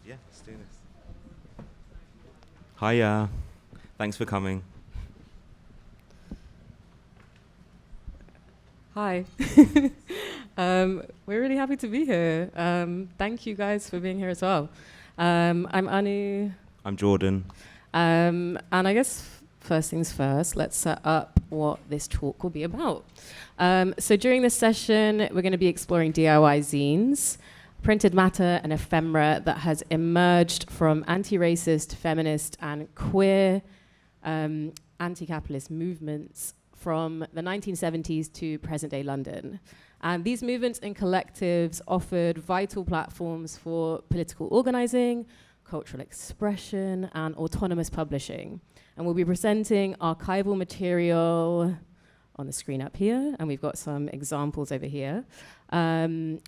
Yeah, let's do this. Hiya. Thanks for coming. Hi. We're really happy to be here. Thank you guys for being here as well. I'm Anu. I'm Jordan. And I guess first things first, let's set up what this talk will be about. So during this session, we're going to be exploring DIY zines, printed matter and ephemera that has emerged from anti-racist, feminist and queer anti-capitalist movements from the 1970s to present-day London. And these movements and collectives offered vital platforms for political organizing, cultural expression, and autonomous publishing. And we'll be presenting archival material on the screen up here, and we've got some examples over here,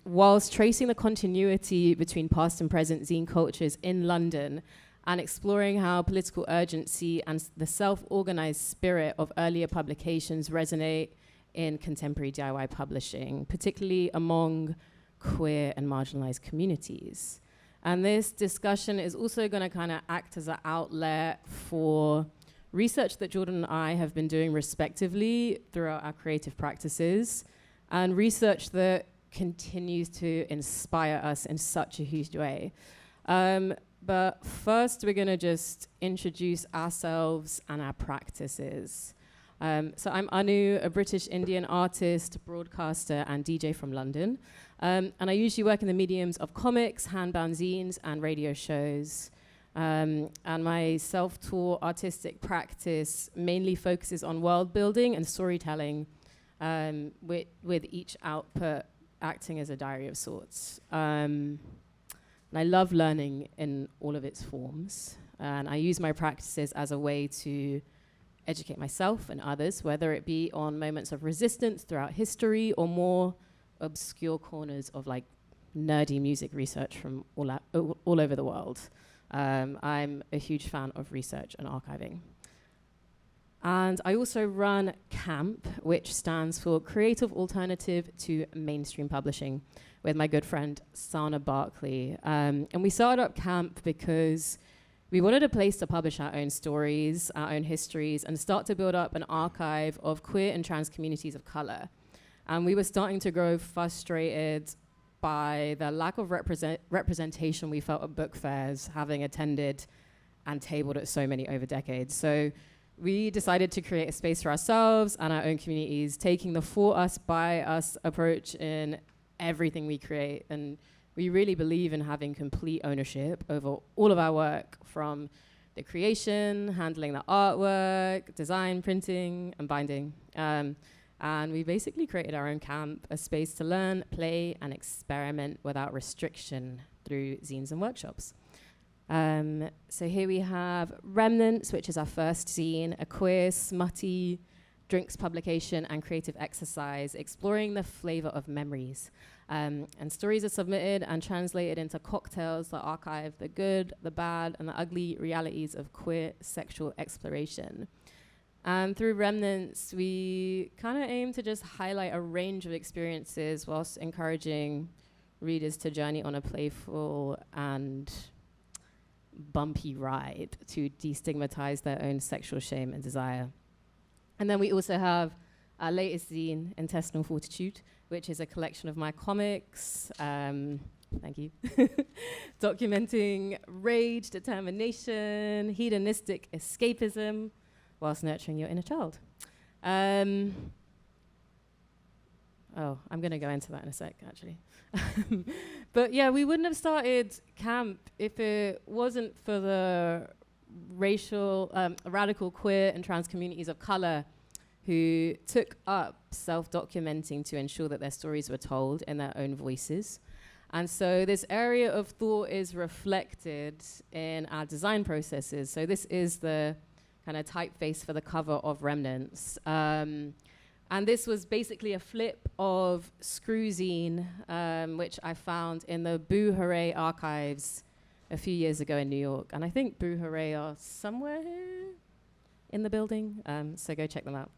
whilst tracing the continuity between past and present zine cultures in London and exploring how political urgency and the self-organized spirit of earlier publications resonate in contemporary DIY publishing, particularly among queer and marginalized communities. And this discussion is also going to kind of act as an outlet for research that Jordan and I have been doing respectively throughout our creative practices, and research that continues to inspire us in such a huge way. But first, we're going to just introduce ourselves and our practices. So I'm Anu, a British Indian artist, broadcaster, and DJ from London. And I usually work in the mediums of comics, handbound zines, and radio shows. And my self-taught artistic practice mainly focuses on world building and storytelling, with each output acting as a diary of sorts. And I love learning in all of its forms. And I use my practices as a way to educate myself and others, whether it be on moments of resistance throughout history or more obscure corners of like nerdy music research from all over the world. I'm a huge fan of research and archiving. And I also run CAMP, which stands for Creative Alternative to Mainstream Publishing, with my good friend Sana Barkley. And we started up CAMP because we wanted a place to publish our own stories, our own histories, and start to build up an archive of queer and trans communities of color. And we were starting to grow frustrated by the lack of representation we felt at book fairs, having attended and tabled at so many over decades. So we decided to create a space for ourselves and our own communities, taking the for us, by us approach in everything we create. And we really believe in having complete ownership over all of our work, from the creation, handling the artwork, design, printing, and binding. And we basically created our own camp, a space to learn, play, and experiment without restriction through zines and workshops. So here we have Remnants, which is our first zine, a queer, smutty drinks publication and creative exercise exploring the flavor of memories. And stories are submitted and translated into cocktails that archive the good, the bad, and the ugly realities of queer sexual exploration. And through Remnants, we kind of aim to just highlight a range of experiences whilst encouraging readers to journey on a playful and bumpy ride to destigmatize their own sexual shame and desire. And then we also have our latest zine, Intestinal Fortitude, which is a collection of my comics, thank you, documenting rage, determination, hedonistic escapism, whilst nurturing your inner child. I'm going to go into that in a sec, actually. But yeah, we wouldn't have started CAMP if it wasn't for the radical queer and trans communities of color who took up self-documenting to ensure that their stories were told in their own voices. And so this area of thought is reflected in our design processes. So this is the kind of typeface for the cover of Remnants. And this was basically a flip of Screw Zine, which I found in the Boo Hooray archives a few years ago in New York. And I think Boo Hooray are somewhere here in the building, so go check them out.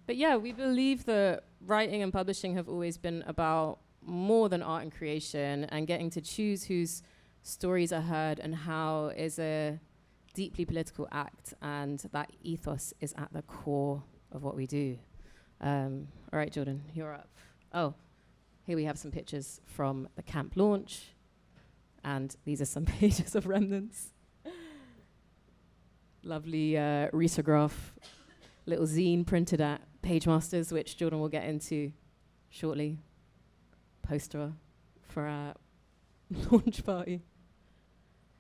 But yeah, we believe that writing and publishing have always been about more than art and creation, and getting to choose whose stories are heard and how is a deeply political act, and that ethos is at the core of what we do. All right, Jordan, you're up. Oh, here we have some pictures from the camp launch, and these are some pages of remnants. Lovely risograph, little zine printed at PageMasters, which Jordan will get into shortly. Poster for our launch party.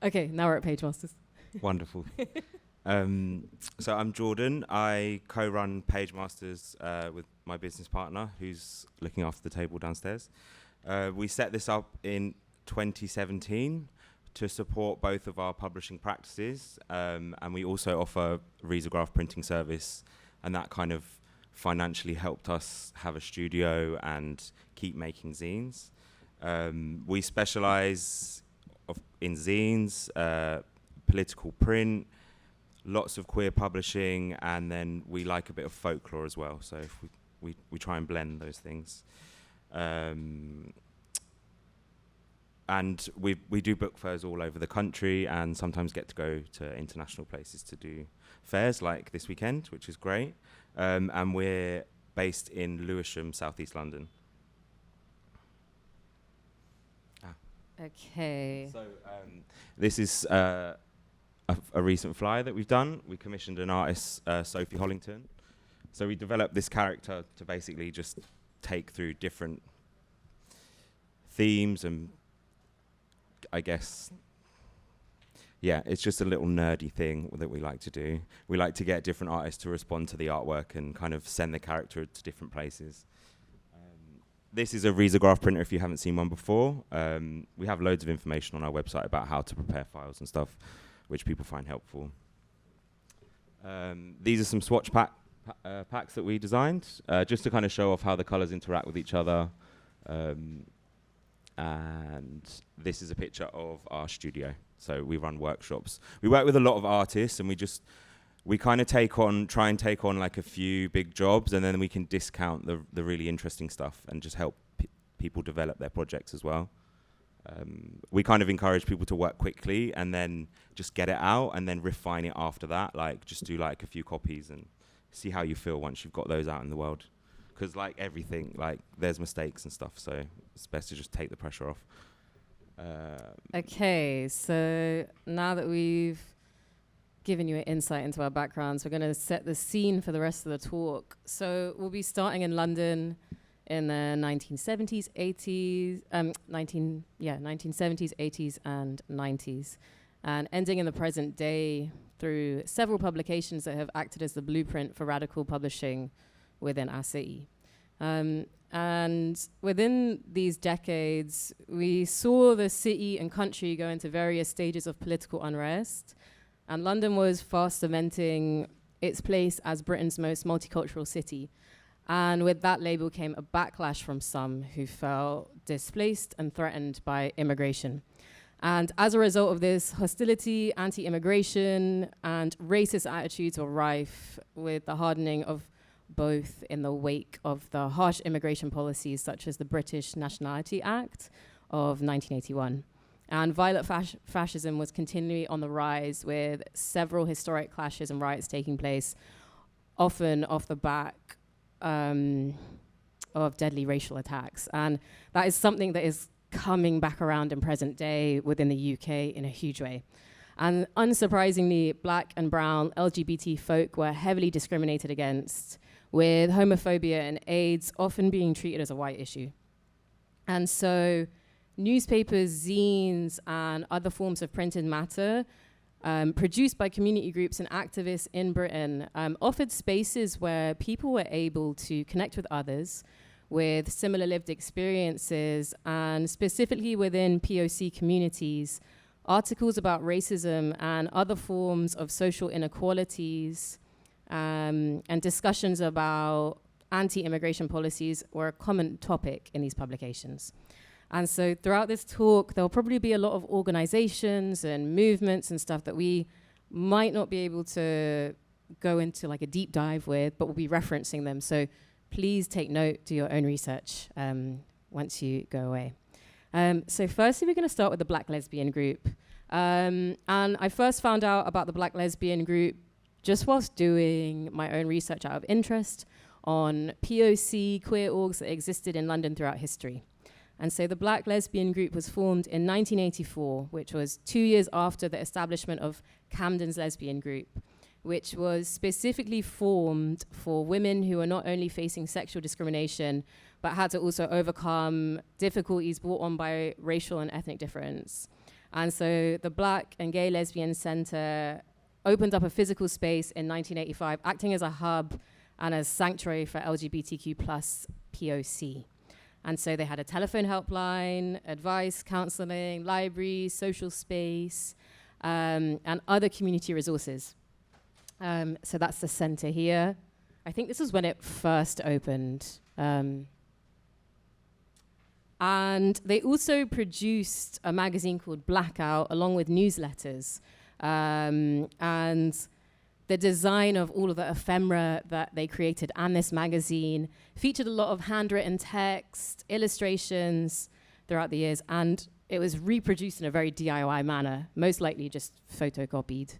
Okay, now we're at PageMasters. Wonderful. So I'm Jordan. I co-run PageMasters with my business partner, who's looking after the table downstairs. We set this up in 2017 to support both of our publishing practices, and we also offer a risograph printing service, and that kind of financially helped us have a studio and keep making zines. We specialize in zines, political print, lots of queer publishing, and then we like a bit of folklore as well. So if we try and blend those things. And we do book fairs all over the country, and sometimes get to go to international places to do fairs, like this weekend, which is great. And we're based in Lewisham, southeast London. Okay. So this is a recent flyer that we've done. We commissioned an artist, Sophie Hollington. So we developed this character to basically just take through different themes, and I guess, yeah, it's just a little nerdy thing that we like to do. We like to get different artists to respond to the artwork and kind of send the character to different places. This is a risograph printer if you haven't seen one before. We have loads of information on our website about how to prepare files and stuff, which people find helpful. These are some swatch packs that we designed, just to kind of show off how the colors interact with each other. And this is a picture of our studio. So we run workshops. We work with a lot of artists, and we kind of try and take on like a few big jobs, and then we can discount the really interesting stuff and just help people develop their projects as well. We kind of encourage people to work quickly and then just get it out and then refine it after that. Like just do like a few copies and see how you feel once you've got those out in the world. Because like everything, like there's mistakes and stuff, so it's best to just take the pressure off. Okay, so now that we've given you an insight into our backgrounds, we're going to set the scene for the rest of the talk. So we'll be starting in London in the 1970s, 80s, 1970s, 80s, and 90s, and ending in the present day through several publications that have acted as the blueprint for radical publishing within our city. And within these decades, we saw the city and country go into various stages of political unrest, and London was fast cementing its place as Britain's most multicultural city. And with that label came a backlash from some who felt displaced and threatened by immigration. And as a result of this hostility, anti-immigration, and racist attitudes were rife, with the hardening of both in the wake of the harsh immigration policies such as the British Nationality Act of 1981. And violent fascism was continually on the rise, with several historic clashes and riots taking place, often off the back of deadly racial attacks. And that is something that is coming back around in present day within the UK in a huge way. And unsurprisingly, black and brown LGBT folk were heavily discriminated against, with homophobia and AIDS often being treated as a white issue. And so newspapers, zines, and other forms of printed matter produced by community groups and activists in Britain offered spaces where people were able to connect with others with similar lived experiences, and specifically within POC communities, articles about racism and other forms of social inequalities and discussions about anti-immigration policies were a common topic in these publications. And so throughout this talk, there'll probably be a lot of organizations and movements and stuff that we might not be able to go into like a deep dive with, but we'll be referencing them. So please take note, do your own research once you go away. So firstly, we're going to start with the Black Lesbian Group. And I first found out about the Black Lesbian Group just whilst doing my own research out of interest on POC queer orgs that existed in London throughout history. And so the Black Lesbian Group was formed in 1984, which was 2 years after the establishment of Camden's Lesbian Group, which was specifically formed for women who were not only facing sexual discrimination, but had to also overcome difficulties brought on by racial and ethnic difference. And so the Black and Gay Lesbian Center opened up a physical space in 1985, acting as a hub and as sanctuary for LGBTQ plus POC. And so they had a telephone helpline, advice, counseling, library, social space, and other community resources. So that's the center here. I think this was when it first opened. And they also produced a magazine called Blackout, along with newsletters. And the design of all of the ephemera that they created and this magazine featured a lot of handwritten text, illustrations throughout the years, and it was reproduced in a very DIY manner, most likely just photocopied.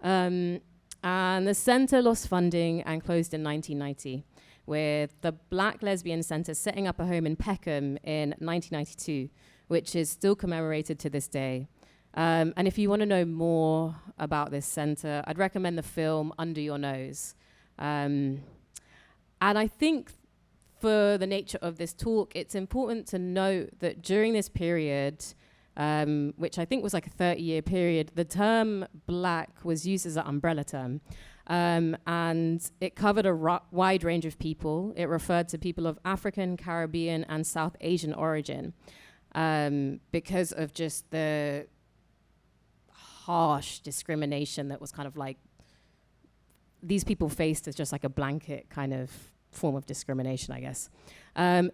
And the center lost funding and closed in 1990, with the Black Lesbian Center setting up a home in Peckham in 1992, which is still commemorated to this day. And if you want to know more about this center, I'd recommend the film Under Your Nose. And I think for the nature of this talk, it's important to note that during this period, which I think was like a 30-year period, the term Black was used as an umbrella term. And it covered a wide range of people. It referred to people of African, Caribbean, and South Asian origin because of just the harsh discrimination that was kind of like these people faced as just like a blanket kind of form of discrimination, I guess.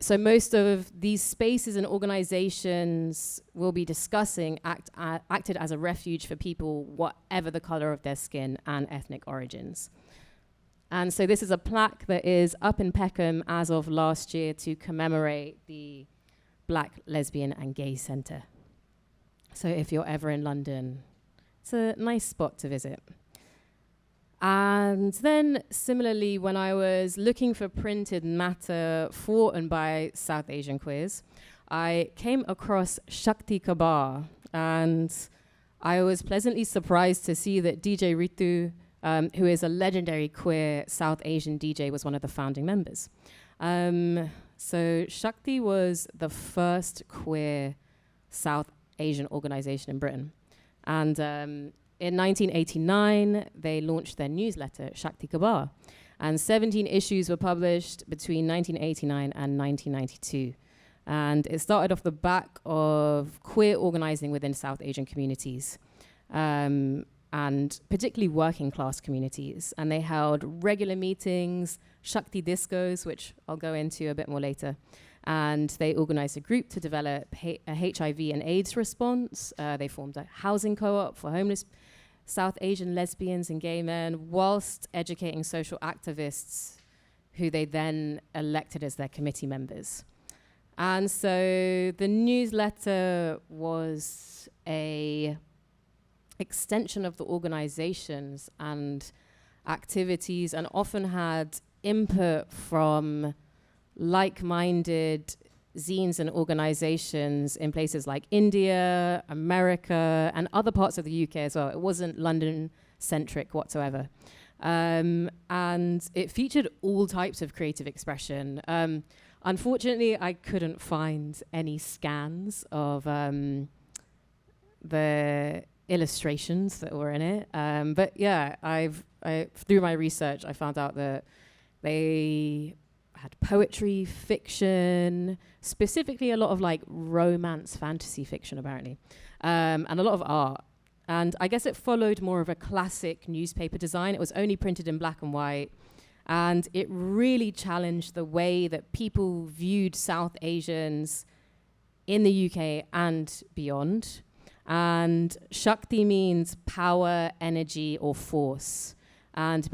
So most of these spaces and organizations we'll be discussing acted as a refuge for people, whatever the color of their skin and ethnic origins. And so this is a plaque that is up in Peckham as of last year to commemorate the Black Lesbian and Gay Center. So if you're ever in London, it's a nice spot to visit. And then similarly, when I was looking for printed matter for and by South Asian queers, I came across Shakti Khabar, and I was pleasantly surprised to see that DJ Ritu, who is a legendary queer South Asian DJ, was one of the founding members. So Shakti was the first queer South Asian organization in Britain. And in 1989, they launched their newsletter, Shakti Khabar. And 17 issues were published between 1989 and 1992. And it started off the back of queer organizing within South Asian communities, and particularly working class communities. And they held regular meetings, Shakti discos, which I'll go into a bit more later. And they organized a group to develop a HIV and AIDS response. They formed a housing co-op for homeless South Asian lesbians and gay men, whilst educating social activists who they then elected as their committee members. And so the newsletter was a extension of the organizations and activities, and often had input from like-minded zines and organizations in places like India, America, and other parts of the UK as well. It wasn't London-centric whatsoever. And it featured all types of creative expression. Unfortunately, I couldn't find any scans of the illustrations that were in it. But yeah, through my research, I found out that they had poetry, fiction, specifically a lot of like romance fantasy fiction apparently, and a lot of art. And I guess it followed more of a classic newspaper design. It was only printed in black and white, and it really challenged the way that people viewed South Asians in the UK and beyond. And Shakti means power, energy, or force. And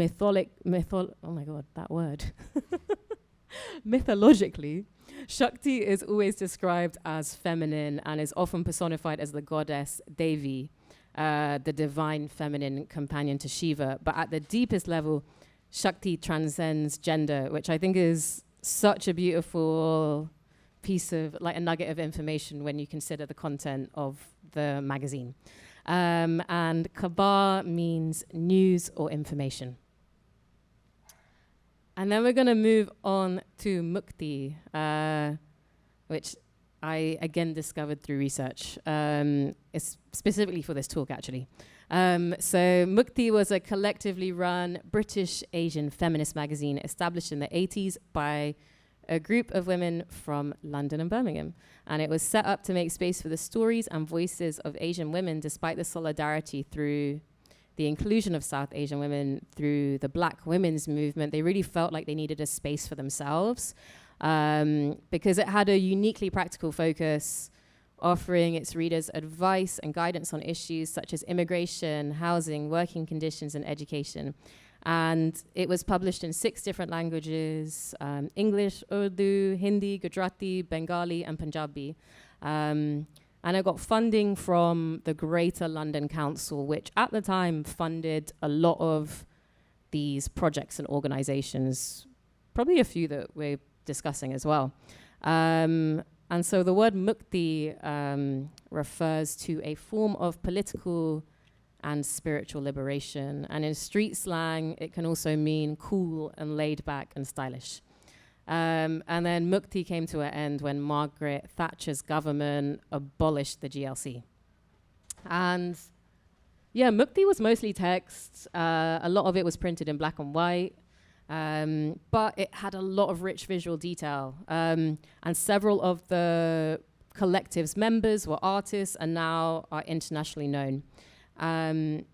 mythologically, Shakti is always described as feminine and is often personified as the goddess Devi, the divine feminine companion to Shiva. But at the deepest level, Shakti transcends gender, which I think is such a beautiful piece of, like, a nugget of information when you consider the content of the magazine. And Khabar means news or information. And then we're going to move on to Mukti, which I again discovered through research. It's specifically for this talk, actually. So Mukti was a collectively run British Asian feminist magazine established in the 80s by a group of women from London and Birmingham. And it was set up to make space for the stories and voices of Asian women, despite the solidarity through the inclusion of South Asian women through the Black women's movement. They really felt like they needed a space for themselves because it had a uniquely practical focus, offering its readers advice and guidance on issues such as immigration, housing, working conditions, and education. And it was published in 6 different languages: English, Urdu, Hindi, Gujarati, Bengali, and Punjabi. And I got funding from the Greater London Council, which at the time funded a lot of these projects and organizations, probably a few that we're discussing as well. And so the word Mukti refers to a form of political and spiritual liberation. And in street slang, it can also mean cool and laid back and stylish. And then Mukti came to an end when Margaret Thatcher's government abolished the GLC. And yeah, Mukti was mostly text. A lot of it was printed in black and white. But it had a lot of rich visual detail. And several of the collective's members were artists and now are internationally known. And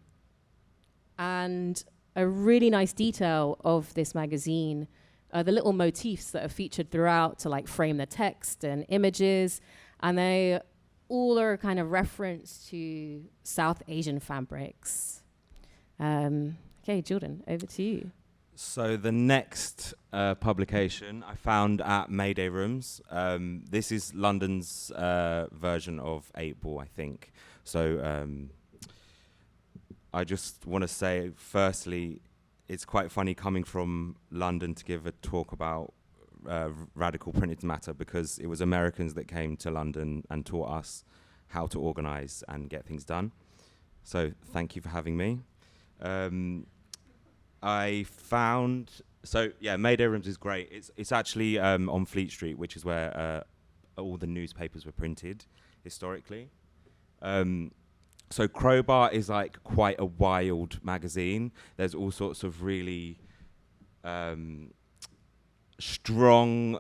a really nice detail of this magazine, the little motifs that are featured throughout to, like, frame the text and images, and they all are kind of reference to South Asian fabrics. Okay, Jordan, over to you. So the next publication I found at MayDay Rooms. This is London's version of 8 Ball, I think. So I just want to say, firstly, it's quite funny coming from London to give a talk about radical printed matter, because it was Americans that came to London and taught us how to organize and get things done. So thank you for having me. I found, so yeah, MayDay Rooms is great. It's actually on Fleet Street, which is where all the newspapers were printed historically. So Crowbar is like quite a wild magazine. There's all sorts of really strong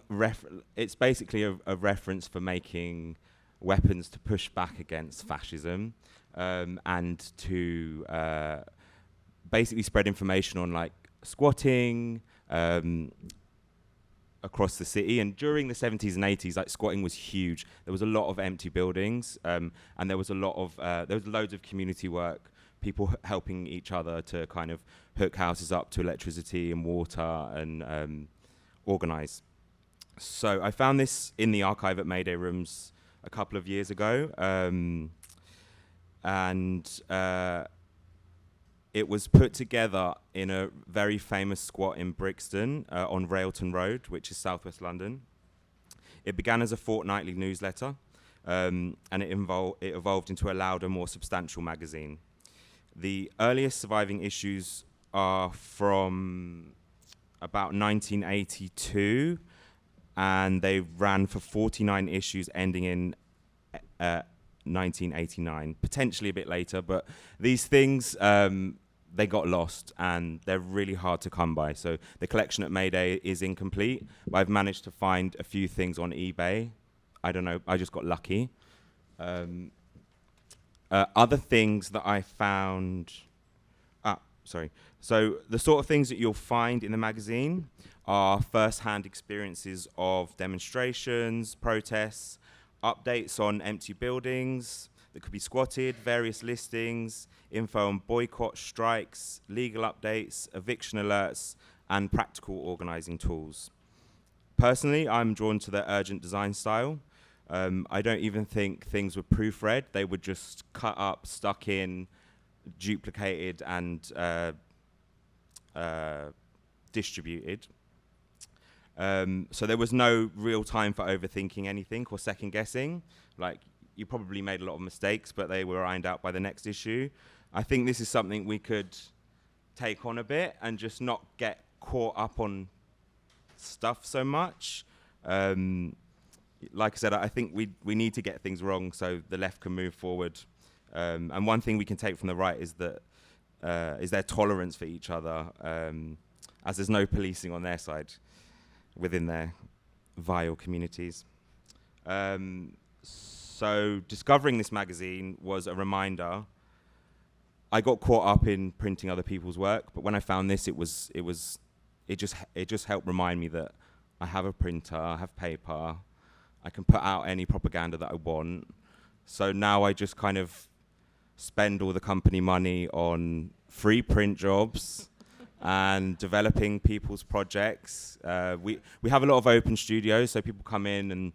it's basically a reference for making weapons to push back against fascism, and to basically spread information on, like, squatting across the city. And during the 70s and 80s, like, squatting was huge. There was a lot of empty buildings, and there was a lot of there was loads of community work, people helping each other to kind of hook houses up to electricity and water and organize. So I found this in the archive at MayDay Rooms a couple of years ago, and it was put together in a very famous squat in Brixton on Railton Road, which is southwest London. It began as a fortnightly newsletter, and it evolved into a louder, more substantial magazine. The earliest surviving issues are from about 1982, and they ran for 49 issues, ending in 1989, potentially a bit later. But these things, they got lost, and they're really hard to come by. So the collection at MayDay is incomplete, but I've managed to find a few things on eBay. I don't know, I just got lucky. Other things that I found, So the sort of things that you'll find in the magazine are first-hand experiences of demonstrations, protests, updates on empty buildings that could be squatted, various listings, info on boycott, strikes, legal updates, eviction alerts, and practical organizing tools. Personally, I'm drawn to their urgent design style. I don't even think things were proofread. They were just cut up, stuck in, duplicated, and distributed. So there was no real time for overthinking anything or second guessing. Like, you probably made a lot of mistakes, but they were ironed out by the next issue. I think this is something we could take on a bit and just not get caught up on stuff so much. Like I said, I think we need to get things wrong so the left can move forward. And one thing we can take from the right is that is their tolerance for each other, as there's no policing on their side within their vile communities. So discovering this magazine was a reminder. I got caught up in printing other people's work, but when I found this, it just helped remind me that I have a printer, I have paper, I can put out any propaganda that I want. So now I just kind of spend all the company money on free print jobs and developing people's projects. We have a lot of open studios, so people come in and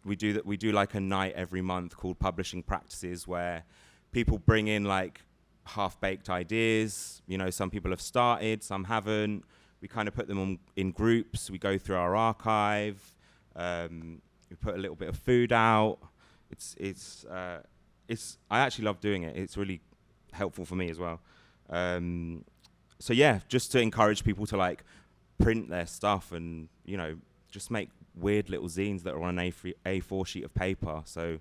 we do like a night every month called Publishing Practices, where people bring in like half-baked ideas. You know, some people have started, some haven't. We kind of put them in groups. We go through our archive. We put a little bit of food out. I actually love doing it. It's really helpful for me as well. So yeah, just to encourage people to like print their stuff and, you know, just make weird little zines that are on an A4 sheet of paper. So,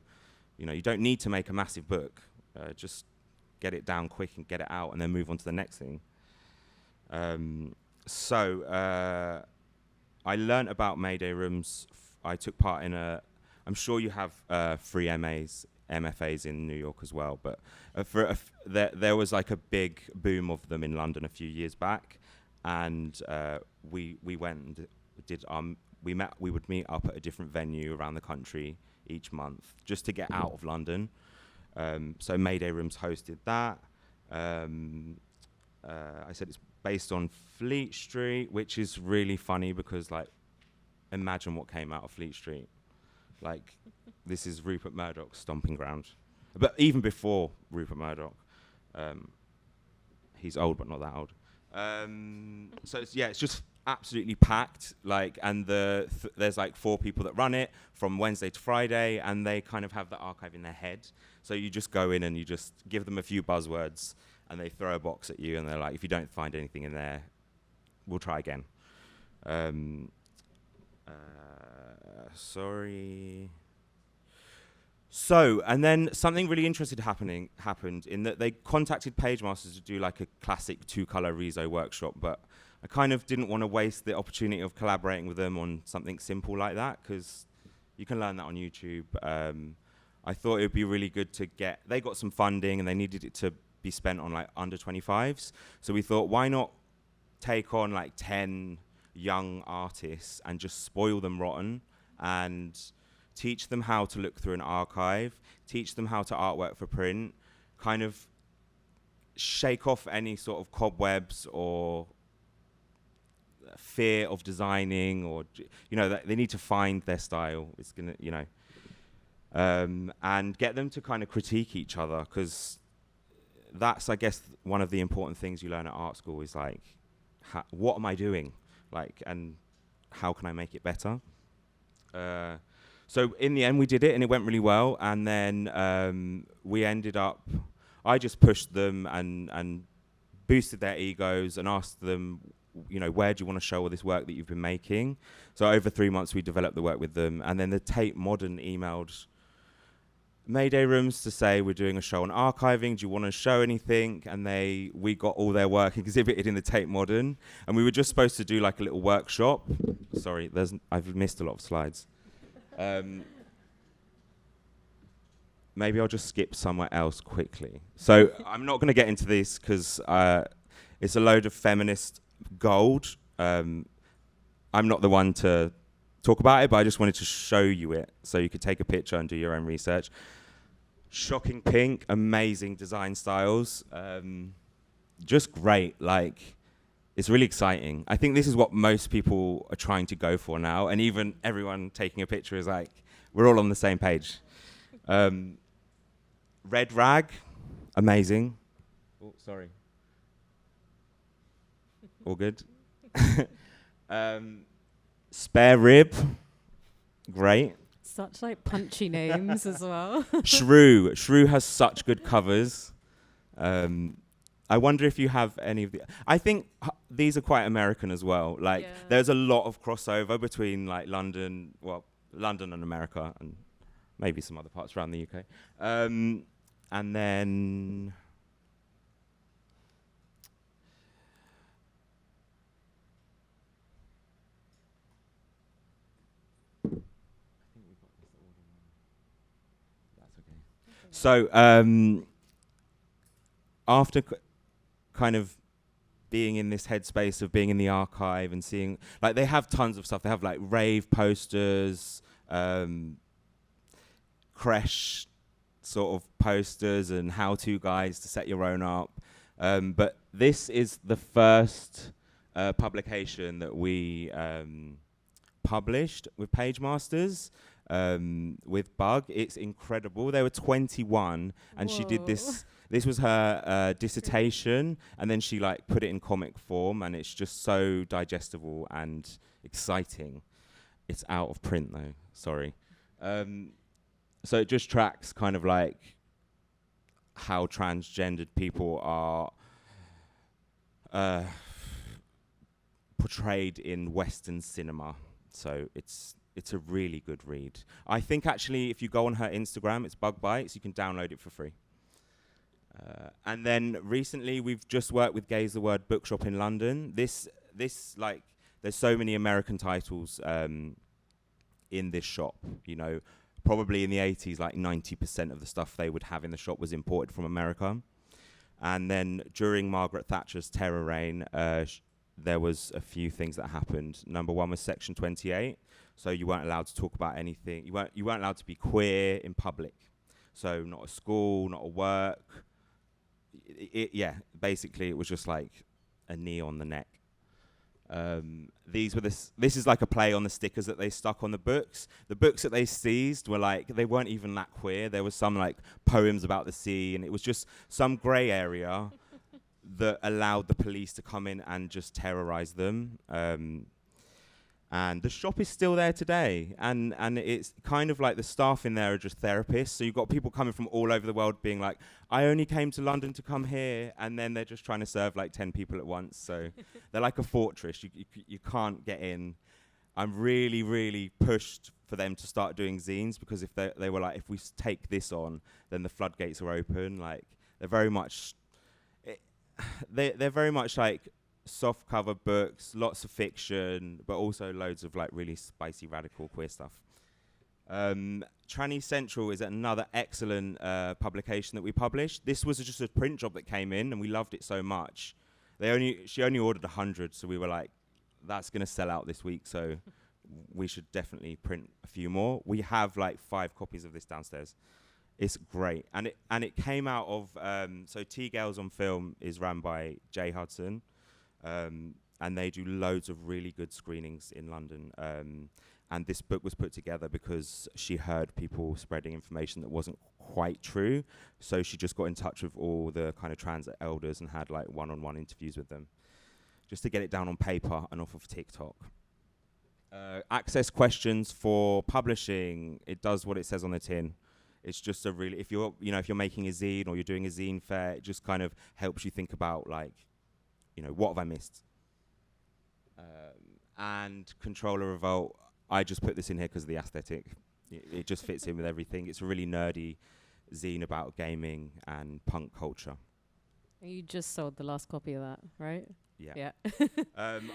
you know, you don't need to make a massive book. Just get it down quick and get it out and then move on to the next thing. So I learnt about MayDay Rooms. I took part in I'm sure you have free MFAs in New York as well, but there was like a big boom of them in London a few years back, and we went and did we would meet up at a different venue around the country each month just to get out of London. So MayDay Rooms hosted that. I said it's based on Fleet Street, which is really funny because, like, imagine what came out of Fleet Street. Like, this is Rupert Murdoch's stomping ground. But even before Rupert Murdoch, he's old but not that old. So it's just absolutely packed. Like, and there's like 4 people that run it from Wednesday to Friday, and they kind of have the archive in their head. So you just go in and you just give them a few buzzwords, and they throw a box at you, and they're like, if you don't find anything in there, we'll try again. Sorry. So, and then something really interesting happened in that they contacted PageMasters to do like a classic 2-color Rezo workshop, but I kind of didn't want to waste the opportunity of collaborating with them on something simple like that, because you can learn that on YouTube. I thought it would be really good to they got some funding and they needed it to be spent on like under 25s. So we thought, why not take on like 10 young artists and just spoil them rotten and teach them how to look through an archive, teach them how to artwork for print, kind of shake off any sort of cobwebs or fear of designing, or, you know, they need to find their style. It's gonna, you know, and get them to kind of critique each other, because that's, I guess, one of the important things you learn at art school is like, what am I doing? Like, and how can I make it better? So in the end, we did it, and it went really well. And then we ended up, I just pushed them and boosted their egos and asked them, you know, where do you want to show all this work that you've been making? So over 3 months, we developed the work with them. And then the Tate Modern emailed MayDay Rooms to say, we're doing a show on archiving. Do you want to show anything? And we got all their work exhibited in the Tate Modern. And we were just supposed to do like a little workshop. Sorry, I've missed a lot of slides. Maybe I'll just skip somewhere else quickly. So I'm not going to get into this because it's a load of feminist gold. I'm not the one to talk about it, but I just wanted to show you it so you could take a picture and do your own research. Shocking pink, amazing design styles. Just great. Like, it's really exciting. I think this is what most people are trying to go for now, and even everyone taking a picture is like, we're all on the same page. Red rag, amazing. Oh, sorry. All good. Spare rib, great. Such like punchy names as well. Shrew has such good covers. I wonder if you have any of the. I think these are quite American as well. Like, there's a lot of crossover between like London and America, and maybe some other parts around the UK. And then so after kind of being in this headspace of being in the archive and seeing, like, they have tons of stuff. They have like rave posters, creche sort of posters and how-to guides to set your own up. But this is the first publication that we published with PageMasters, with Bug. It's incredible. They were 21 and she did this. This was her dissertation, and then she like put it in comic form, and it's just so digestible and exciting. It's out of print though, sorry. So it just tracks kind of like how transgendered people are portrayed in Western cinema. So it's a really good read. I think actually if you go on her Instagram, it's Bug Bites, you can download it for free. And then recently we've just worked with Gaze the Word Bookshop in London. This like, there's so many American titles in this shop, you know. Probably in the 80s, like 90% of the stuff they would have in the shop was imported from America. And then during Margaret Thatcher's terror reign, there was a few things that happened. Number one was Section 28. So you weren't allowed to talk about anything. You weren't allowed to be queer in public. So not at school, not at work. Basically it was just like a knee on the neck. This is like a play on the stickers that they stuck on the books. The books that they seized were like, they weren't even that queer. There was some like poems about the sea, and it was just some grey area that allowed the police to come in and just terrorize them. And the shop is still there today, and it's kind of like the staff in there are just therapists. So you've got people coming from all over the world being like, I only came to London to come here, and then they're just trying to serve like 10 people at once. So they're like a fortress. You can't get in. I'm really, really pushed for them to start doing zines, because if they were like, if we take this on, then the floodgates are open. Like, they're very much, they're very much like soft cover books, lots of fiction, but also loads of like really spicy radical queer stuff. Tranny Central is another excellent publication that we published. This was just a print job that came in, and we loved it so much. She only ordered 100, so we were like, that's going to sell out this week, so we should definitely print a few more. We have like 5 copies of this downstairs. It's great, and it came out of so T-Girls on Film is run by Jay Hudson. And they do loads of really good screenings in London. And this book was put together because she heard people spreading information that wasn't quite true. So she just got in touch with all the kind of trans elders and had like one-on-one interviews with them, just to get it down on paper and off of TikTok. Access questions for publishing. It does what it says on the tin. It's just a really, if you're making a zine or you're doing a zine fair, it just kind of helps you think about like, what have I missed? And Controller Revolt, I just put this in here because of the aesthetic. It just fits in with everything. It's a really nerdy zine about gaming and punk culture. You just sold the last copy of that, right? Yeah.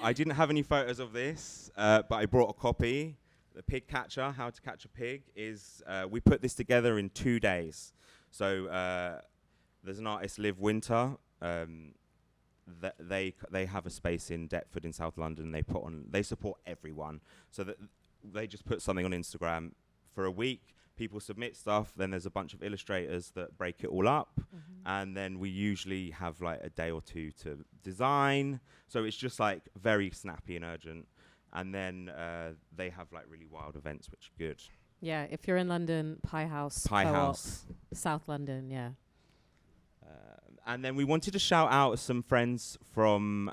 I didn't have any photos of this, but I brought a copy. The Pig Catcher, How to Catch a Pig, is, we put this together in 2 days. So there's an artist, Liv Winter, they have a space in Deptford in South London. They support everyone, so that they just put something on Instagram for a week. people submit stuff, then there's a bunch of illustrators that break it all up, and then we usually have like a day or two to design. So it's just like very snappy and urgent. And then they have like really wild events, which are good. Yeah, if you're in London, Pie House. Pie Co-op, House. South London, yeah. And then we wanted to shout out some friends from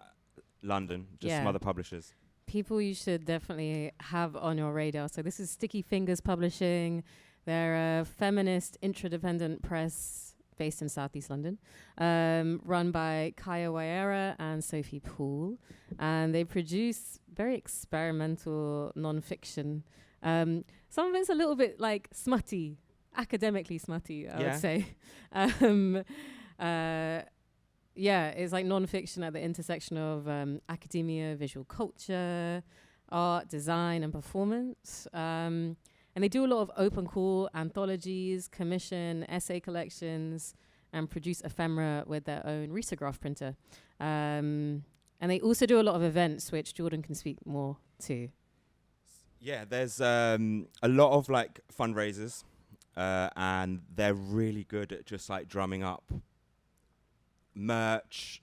London, just some Yeah. other publishers. People you should definitely have on your radar. So this is Sticky Fingers Publishing. They're a feminist interdependent press based in Southeast London, run by Kaya Waera and Sophie Poole. And they produce very experimental non-fiction. Some of it's a little bit like smutty, academically smutty, I would say. Yeah, it's like non-fiction at the intersection of academia, visual culture, art, design, and performance. And they do a lot of open call anthologies, commission, essay collections, and produce ephemera with their own risograph printer. And they also do a lot of events, which Jordan can speak more to. Yeah, there's a lot of like fundraisers, and they're really good at just like drumming up merch,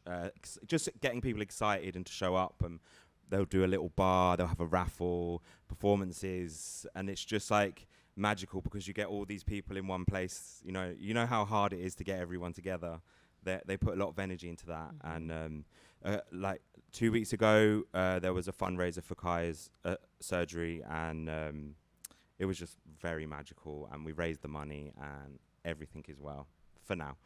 just getting people excited and to show up. And they'll do a little bar, they'll have a raffle, performances, and it's just like magical because you get all these people in one place. You know how hard it is to get everyone together. They put a lot of energy into that. And like 2 weeks ago, there was a fundraiser for Kaya's surgery, and it was just very magical. And we raised the money, and everything is well for now.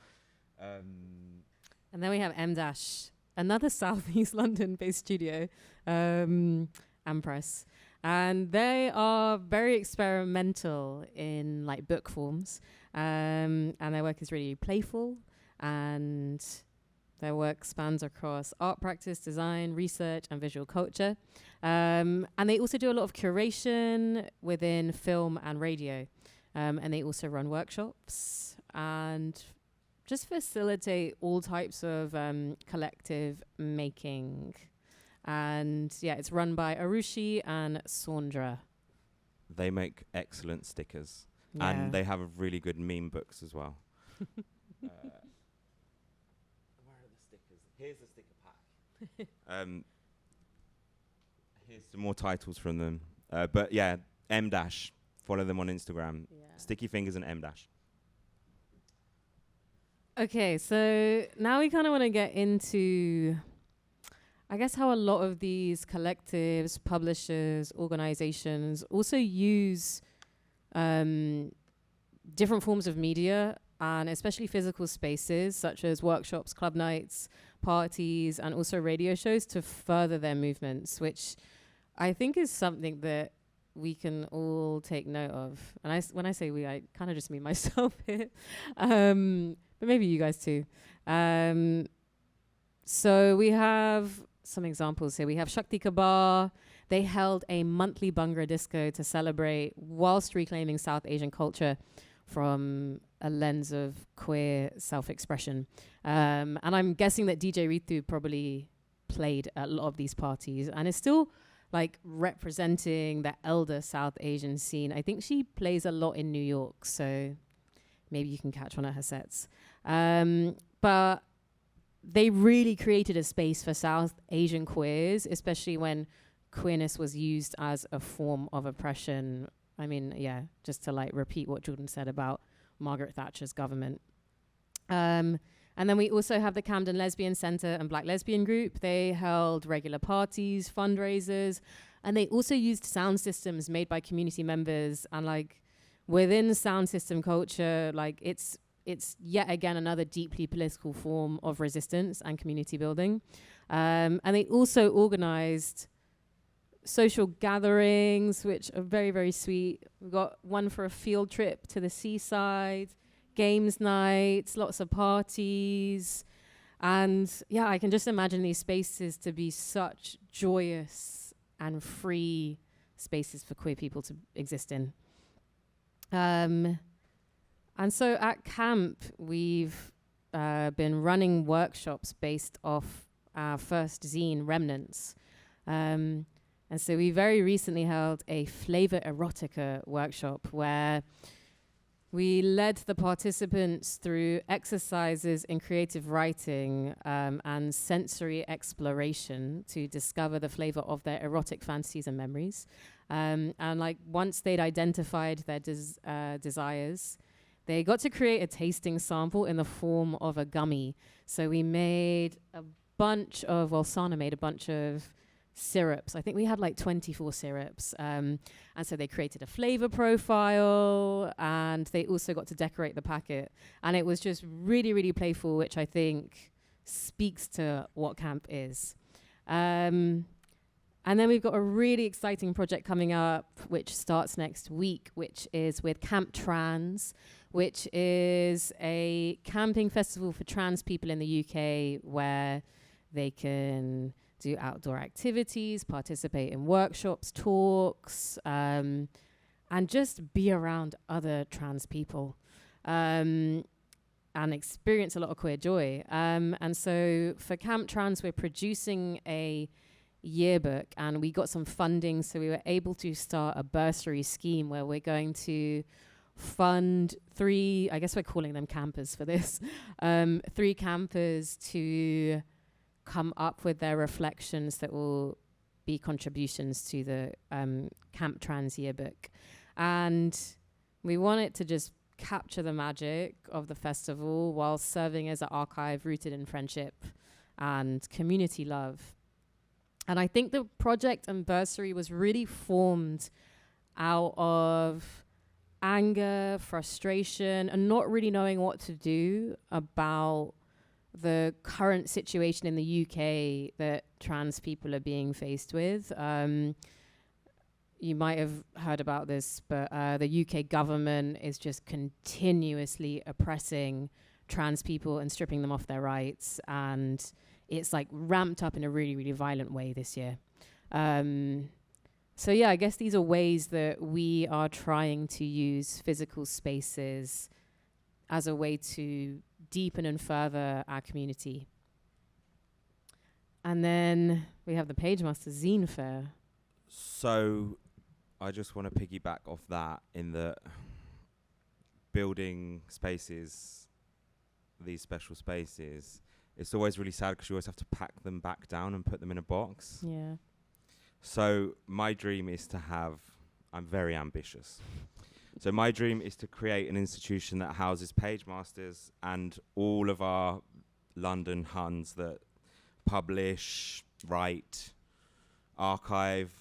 And then we have M Dash, another Southeast London-based studio, Ampress. And they are very experimental in like book forms. And their work is really playful, and their work spans across art practice, design, research, and visual culture. And they also do a lot of curation within film and radio. And they also run workshops and just facilitate all types of collective making. And yeah, it's run by Arushi and Saundra. They make excellent stickers. Yeah. And they have really good meme books as well. Where are the stickers? Here's a sticker pack. Here's some more titles from them. But yeah, M Dash. Follow them on Instagram. Yeah. Sticky Fingers and M Dash. Okay, so now we kind of want to get into, I guess, how a lot of these collectives, publishers, organizations also use different forms of media, and especially physical spaces such as workshops, club nights, parties, and also radio shows to further their movements, which I think is something that we can all take note of. And when I say we, I kind of just mean myself here. But maybe you guys too. So we have some examples here. We have Shakti Khabar. They held a monthly Bhangra disco to celebrate whilst reclaiming South Asian culture from a lens of queer self-expression. And I'm guessing that DJ Ritu probably played at a lot of these parties and is still like representing the elder South Asian scene. I think she plays a lot in New York, so maybe you can catch one of her sets. But they really created a space for South Asian queers, especially when queerness was used as a form of oppression. I mean, yeah, just to like repeat what Jordan said about Margaret Thatcher's government. And then we also have the Camden Lesbian Centre and Black Lesbian Group. They held regular parties, fundraisers, and they also used sound systems made by community members. And like within sound system culture, like it's yet again another deeply political form of resistance and community building. And they also organized social gatherings, which are very, very sweet. We've got one for a field trip to the seaside, games nights, lots of parties. And yeah, I can just imagine these spaces to be such joyous and free spaces for queer people to exist in. And so at camp, we've been running workshops based off our first zine, Remnants. And so we very recently held a flavor erotica workshop where We led the participants through exercises in creative writing and sensory exploration to discover the flavor of their erotic fantasies and memories. And like once they'd identified their desires, they got to create a tasting sample in the form of a gummy. So we made Sana made a bunch of syrups. I think we had like 24 syrups. And so they created a flavor profile, and they also got to decorate the packet. And it was just really, really playful, which I think speaks to what camp is. And then we've got a really exciting project coming up, which starts next week, which is with Camp Trans, which is a camping festival for trans people in the UK where they can do outdoor activities, participate in workshops, talks, and just be around other trans people and experience a lot of queer joy. And so for Camp Trans, we're producing a yearbook, and we got some funding, so we were able to start a bursary scheme where we're going to fund 3, I guess we're calling them campers for this, 3 campers to come up with their reflections that will be contributions to the Camp Trans yearbook. And we want it to just capture the magic of the festival while serving as an archive rooted in friendship and community love. And I think the project and bursary was really formed out of anger, frustration, and not really knowing what to do about the current situation in the UK that trans people are being faced with. You might have heard about this, but the UK government is just continuously oppressing trans people and stripping them off their rights. And it's like ramped up in a really, really violent way this year. So yeah, I guess these are ways that we are trying to use physical spaces as a way to deepen and further our community. And then we have the PageMasters Zine Fair. So I just want to piggyback off that in that building spaces, these special spaces, it's always really sad because you always have to pack them back down and put them in a box. Yeah. So my dream is to have, I'm very ambitious. So my dream is to create an institution that houses PageMasters and all of our London Huns that publish, write, archive,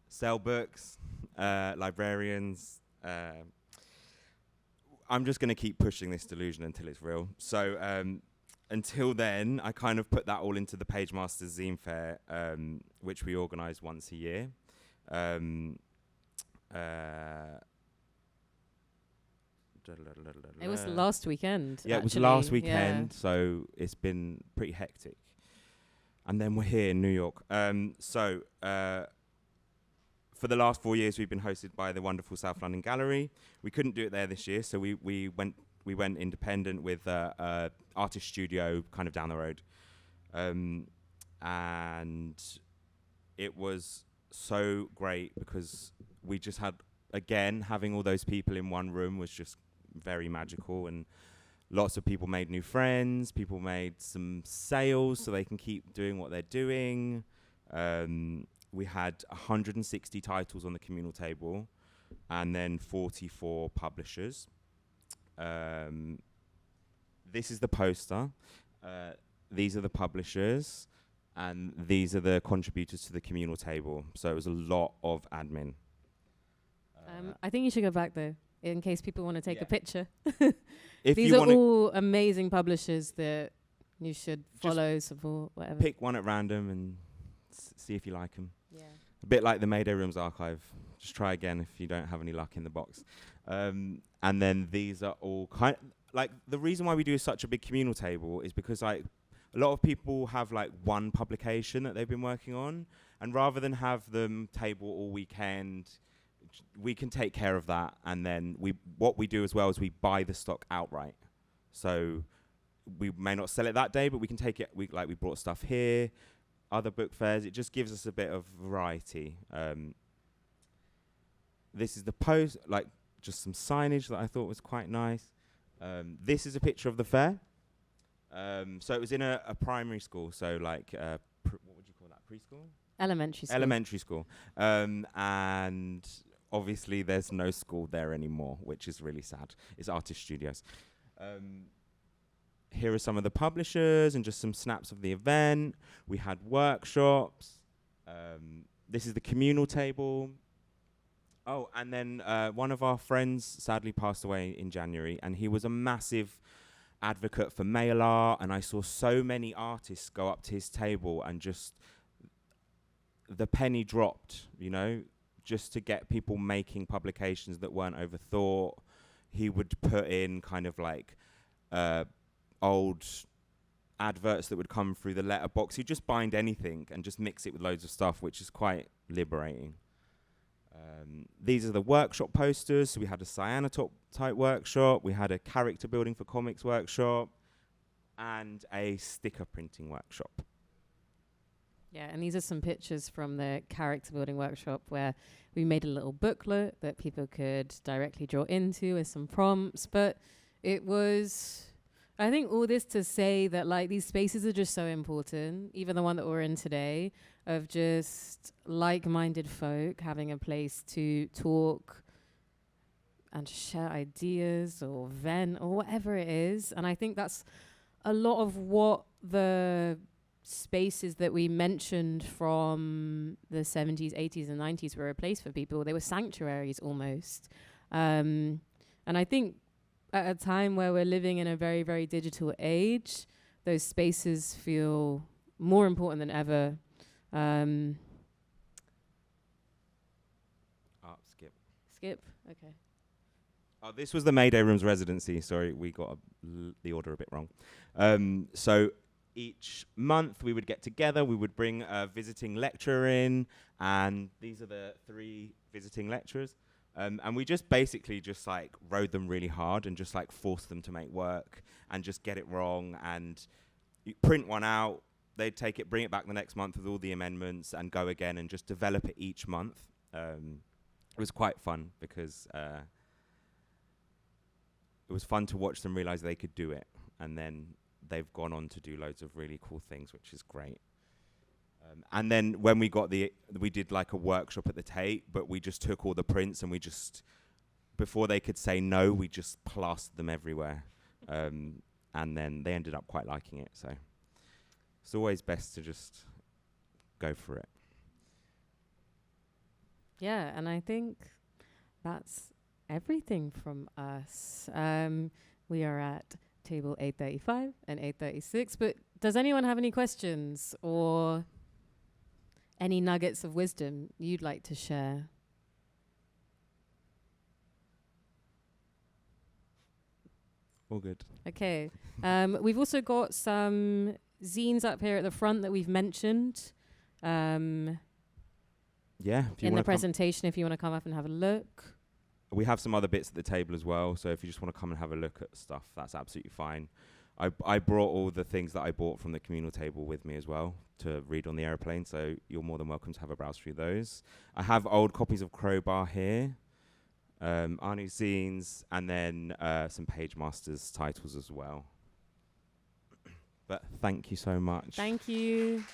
sell books, librarians. I'm just going to keep pushing this delusion until it's real. So until then, I kind of put that all into the PageMasters Zine Fair, which we organise once a year. It was last weekend. Yeah, it was last weekend, so it's been pretty hectic. And then we're here in New York. So for the last 4 years, we've been hosted by the wonderful South London Gallery. We couldn't do it there this year, so we went independent with artist studio kind of down the road. And it was so great because we just had, again, having all those people in one room was just very magical, and lots of people made new friends. People made some sales so they can keep doing what they're doing. We had 160 titles on the communal table and then 44 publishers. This is the poster. These are the publishers, and these are the contributors to the communal table. So it was a lot of admin. I think you should go back though, in case people want to take a picture. If these are all amazing publishers that you should follow, support, whatever. Pick one at random and see if you like them. Yeah. A bit like the MayDay Rooms archive. Just try again if you don't have any luck in the box. And then these are all kind of, like, the reason why we do such a big communal table is because like a lot of people have like one publication that they've been working on, and rather than have them table all weekend, we can take care of that. And then what we do as well is we buy the stock outright. So we may not sell it that day, but we can take it. We brought stuff here, other book fairs. It just gives us a bit of variety. This is the post. Like, just some signage that I thought was quite nice. This is a picture of the fair. So it was in a primary school, so like, what would you call that, preschool? Elementary school. Elementary school. And obviously there's no school there anymore, which is really sad. It's Artist Studios. Here are some of the publishers and just some snaps of the event. We had workshops. This is the communal table. Oh, and then one of our friends sadly passed away in January, and he was a massive advocate for mail art, and I saw so many artists go up to his table and just the penny dropped, you know, just to get people making publications that weren't overthought. He would put in kind of like old adverts that would come through the letterbox. He'd just bind anything and just mix it with loads of stuff, which is quite liberating. These are the workshop posters. So we had a cyanotype type workshop, we had a character building for comics workshop, and a sticker printing workshop. Yeah, and these are some pictures from the character building workshop where we made a little booklet that people could directly draw into with some prompts. But it was, I think all this to say that like these spaces are just so important, even the one that we're in today, of just like-minded folk having a place to talk and share ideas or vent or whatever it is. And I think that's a lot of what the spaces that we mentioned from the 70s, 80s and 90s were a place for people. They were sanctuaries almost. And I think at a time where we're living in a very, very digital age, those spaces feel more important than ever. Skip. Skip, okay. Oh, this was the MayDay Rooms residency. Sorry, we got the order a bit wrong. So each month we would get together, we would bring a visiting lecturer in, and these are the 3 visiting lecturers. And we just basically just like rode them really hard and just like forced them to make work and just get it wrong, and you print one out, they'd take it, bring it back the next month with all the amendments and go again and just develop it each month. It was quite fun because it was fun to watch them realize they could do it, and then they've gone on to do loads of really cool things, which is great. And then when we did like a workshop at the Tate, but we just took all the prints and we just, before they could say no, we just plastered them everywhere. And then they ended up quite liking it. So it's always best to just go for it. Yeah, and I think that's everything from us. We are at table 835 and 836, but does anyone have any questions or any nuggets of wisdom you'd like to share? All good. Okay. We've also got some zines up here at the front that we've mentioned. Yeah. In the presentation, if you want to come up and have a look. We have some other bits at the table as well, so if you just want to come and have a look at stuff, that's absolutely fine. I brought all the things that I bought from the communal table with me as well to read on the airplane, so you're more than welcome to have a browse through those. I have old copies of Crowbar here, our new zines, and then some PageMasters titles as well. But thank you so much. Thank you.